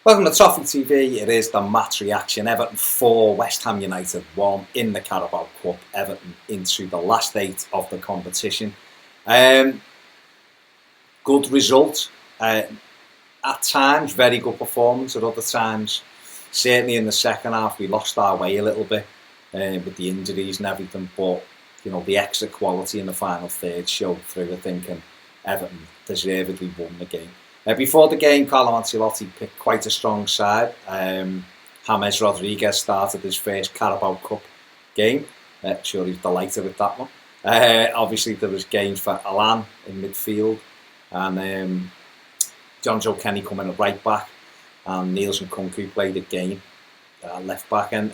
Welcome to Toffee TV. It is the match reaction. Everton 4, West Ham United 1 in the Carabao Cup. Everton into the last 8 of the competition. Good result. At times, very good performance. At other times, certainly in the second half, we lost our way a little bit with the injuries and everything. But you know, the extra quality in the final third showed through. I think, and Everton deservedly won the game. Before the game, Carlo Ancelotti picked quite a strong side. James Rodriguez started his first Carabao Cup game. Sure he's delighted with that one. Obviously there was games for Alan in midfield and John Joe Kenny coming at right back, and Nielsen Kunku played the game left back. And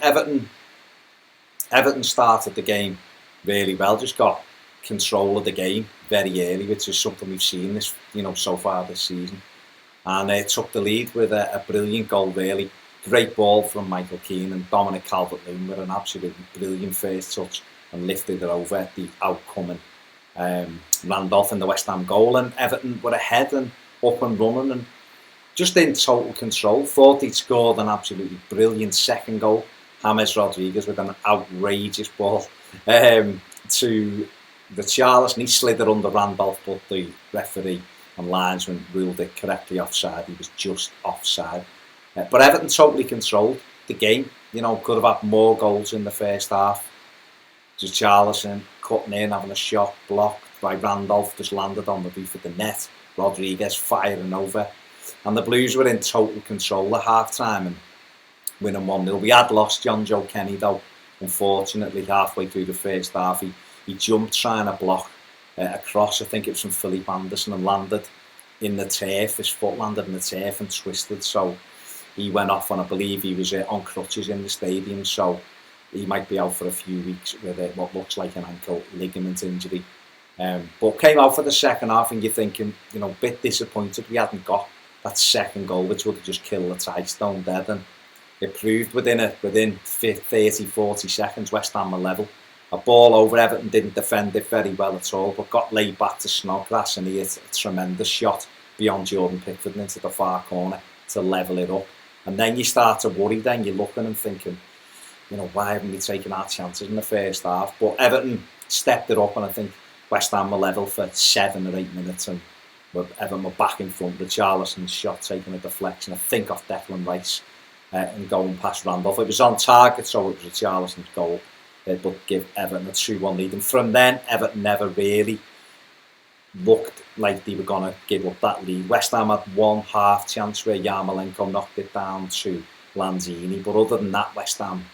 Everton started the game really well, just got control of the game very early, which is something we've seen this, so far this season. And took the lead with a brilliant goal, really. Great ball from Michael Keane, and Dominic Calvert-Lewin with an absolutely brilliant first touch and lifted it over the outcoming Randolph in the West Ham goal. And Everton were ahead and up and running and just in total control. Thought he'd scored an absolutely brilliant second goal. James Rodriguez with an outrageous ball to Richarlison. He slid it under Randolph, but the referee and linesman ruled it correctly offside. He was just offside. But Everton totally controlled the game. Could have had more goals in the first half. Richarlison cutting in, having a shot blocked by Randolph, just landed on the roof of the net. Rodriguez firing over. And the Blues were in total control at half-time and winning 1-0. We had lost John Joe Kenny, though, unfortunately, halfway through the first half. He jumped trying to block a cross, I think it was from Philip Anderson, and landed in the turf. His foot landed in the turf and twisted, so he went off, and I believe he was on crutches in the stadium, so he might be out for a few weeks with what looks like an ankle ligament injury. But came out for the second half, and you're thinking, a bit disappointed we hadn't got that second goal, which would have just killed the tie stone dead. And it proved within 30, 40 seconds, West Ham were level. A ball over, Everton didn't defend it very well at all, but got laid back to Snodgrass, and he hit a tremendous shot beyond Jordan Pickford into the far corner to level it up. And then you start to worry, then you're looking and thinking, why haven't we taken our chances in the first half? But Everton stepped it up, and I think West Ham were level for 7 or 8 minutes, and Everton were back in front. Richarlison's shot taking a deflection, I think off Declan Rice, and going past Randolph. It was on target, so it was Richarlison's goal. But give Everton a 2-1 lead. And from then, Everton never really looked like they were going to give up that lead. West Ham had one half chance where Yarmolenko knocked it down to Lanzini. But other than that, West Ham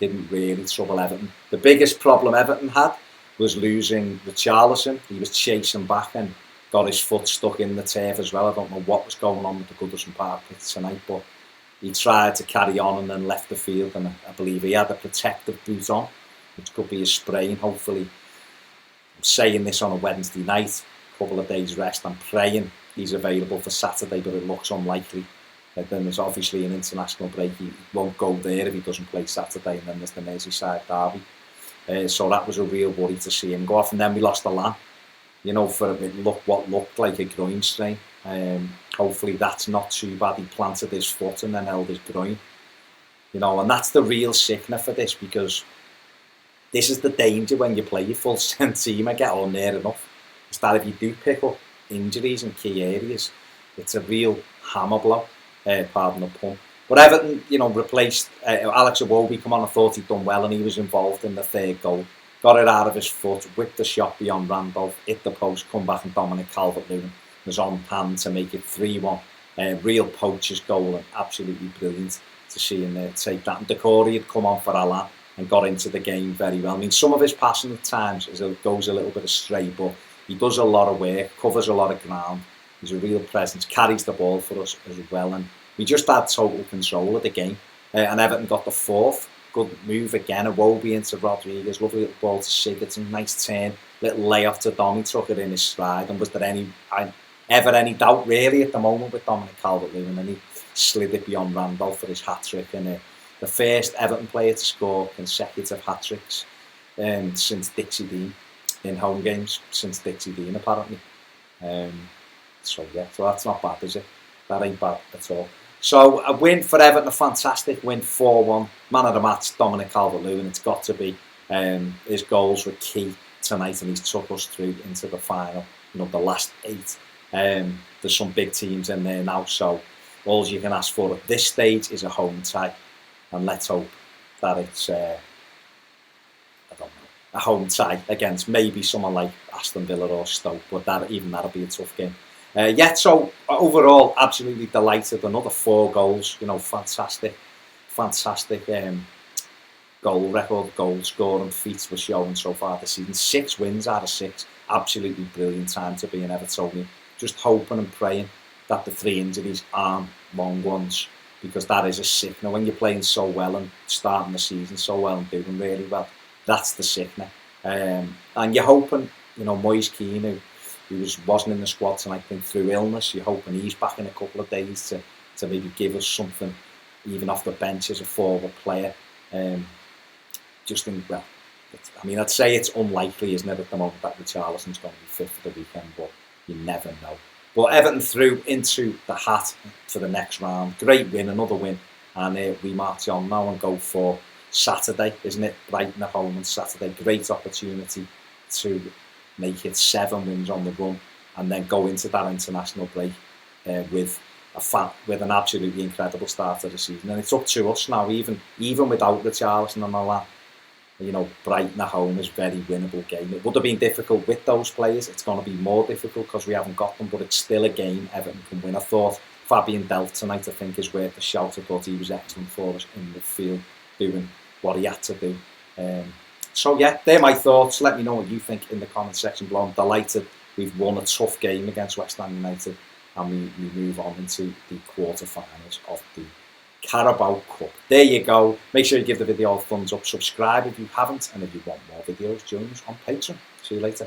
didn't really trouble Everton. The biggest problem Everton had was losing Richarlison. He was chasing back and got his foot stuck in the turf as well. I don't know what was going on with the Goodison Park pitch tonight, but he tried to carry on and then left the field. And I believe he had a protective boot on, which could be a sprain. Hopefully, I'm saying this on a Wednesday night, a couple of days rest. I'm praying he's available for Saturday, but it looks unlikely. Then there's obviously an international break. He won't go there if he doesn't play Saturday, and then there's the Merseyside derby. So that was a real worry to see him go off. And then we lost Alan, for what looked like a groin strain. Hopefully that's not too bad. He planted his foot and then held his groin. And that's the real sickener for this, because this is the danger when you play your full strength team and get on there enough. Is that if you do pick up injuries in key areas, it's a real hammer blow. Pardon the pun. But Everton, replaced Alex Iwobi. Come on, I thought he'd done well, and he was involved in the third goal. Got it out of his foot, whipped the shot beyond Randolph, hit the post, come back, and Dominic Calvert-Lewin was on hand to make it 3-1. Real poacher's goal, and absolutely brilliant to see him take that. And Decore had come on for Alan and got into the game very well. I mean, some of his passing at times goes a little bit astray, but he does a lot of work, covers a lot of ground. He's a real presence, carries the ball for us as well, and we just had total control of the game. And Everton got the fourth. Good move again, Iwobi into Rodriguez, lovely little ball to Sigurdsson, nice turn, little layoff to Dom, he took it in his stride. And was there ever any doubt really at the moment with Dominic Calvert-Lewin? And he slid it beyond Randolph for his hat-trick, and the first Everton player to score consecutive hat-tricks since Dixie Dean, in home games, since Dixie Dean apparently. So that's not bad, is it? That ain't bad at all. So a win for Everton, a fantastic win, 4-1. Man of the match, Dominic Calvert-Lewin. It's got to be. His goals were key tonight, and he's took us through into the final. The last 8. There's some big teams in there now, so all you can ask for at this stage is a home tie, and let's hope that it's I don't know, a home tie against maybe someone like Aston Villa or Stoke, but that'll be a tough game. So overall, absolutely delighted. Another 4 goals, fantastic goal scoring feats we're showing so far this season. 6 wins out of 6, absolutely brilliant time to be an Evertonian. Just hoping and praying that the 3 injuries aren't long ones, because that is a signal when you're playing so well and starting the season so well and doing really well. That's the signal, and you're hoping, Moise Keane, who wasn't in the squad tonight, I think through illness. You're hoping he's back in a couple of days to maybe give us something, even off the bench as a forward player. I'd say it's unlikely, isn't it, at the moment, that Richarlison's going to be fit for the weekend, but you never know. But Everton through into the hat for the next round. Great win, another win, and we march on now and go for Saturday, isn't it? Brighton at home on Saturday. Great opportunity to make it 7 wins on the run, and then go into that international break with an absolutely incredible start to the season. And it's up to us now, even without Richarlison and all that. Brighton at home is a very winnable game. It would have been difficult with those players. It's going to be more difficult because we haven't got them, but it's still a game Everton can win. I thought Fabian Delph tonight, I think, is worth a shout. I thought he was excellent for us in midfield, doing what he had to do. They're my thoughts. Let me know what you think in the comment section below. I'm delighted we've won a tough game against West Ham United, and we move on into the quarter-finals of the Carabao Cup. There you go. Make sure you give the video a thumbs up, subscribe if you haven't, and if you want more videos, join us on Patreon. See you later.